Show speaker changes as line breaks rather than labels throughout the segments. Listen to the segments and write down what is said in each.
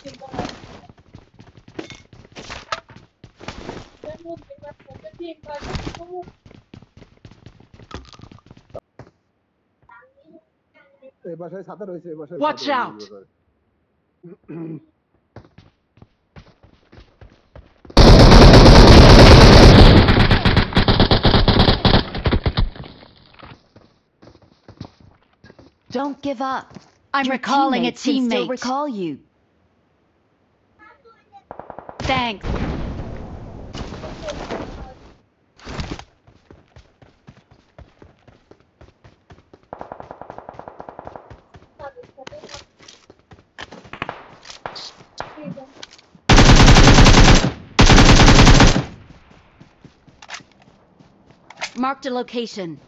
এই বাসায় ছাতা রয়েছে, এই বাসায়
Watch out!
Don't give up.
I'm
Your
recalling a
teammates can still
teammate.
recall you.
Thanks. Marked a location.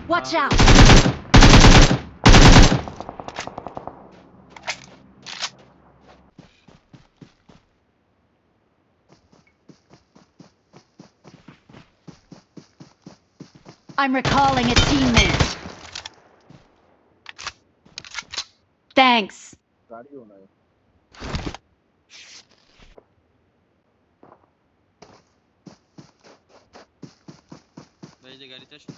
Watch out! I'm recalling a teammate. Thanks.
গাড়িও নাই।
ভাই যে গাড়িতে আসুন।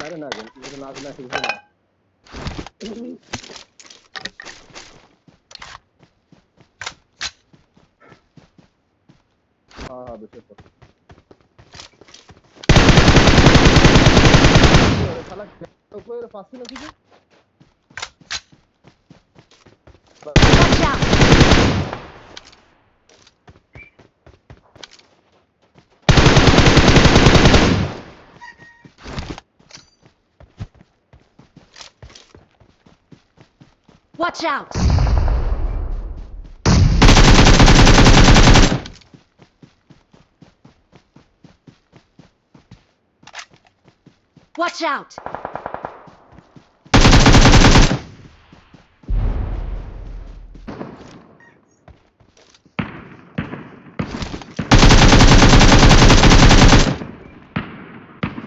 মারে না গেল, কিন্তু না না ঠিক না। হ্যাঁ বেশি তো। শালা কোই পাস না কিছু।
Watch out! Watch out! Watch out!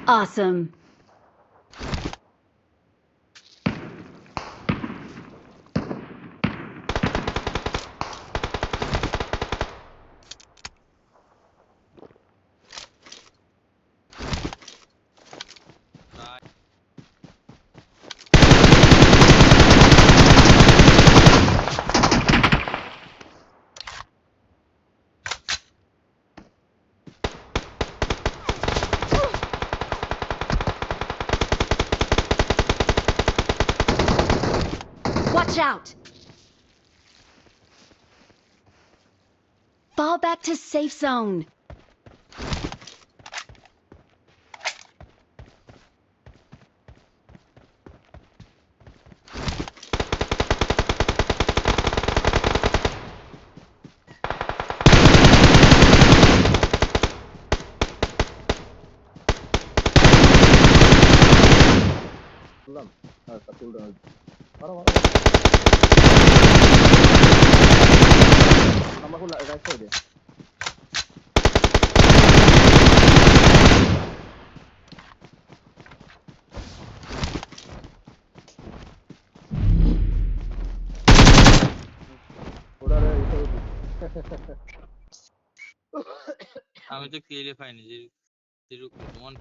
Awesome. Watch out! Fall back to safe zone.
বললাম আর কাকুল দাও মারো মারো আমাকে রাইট সাইডে ওরা
আমি তো ক্লিয়ারলি পাইনি যে যেরকম মন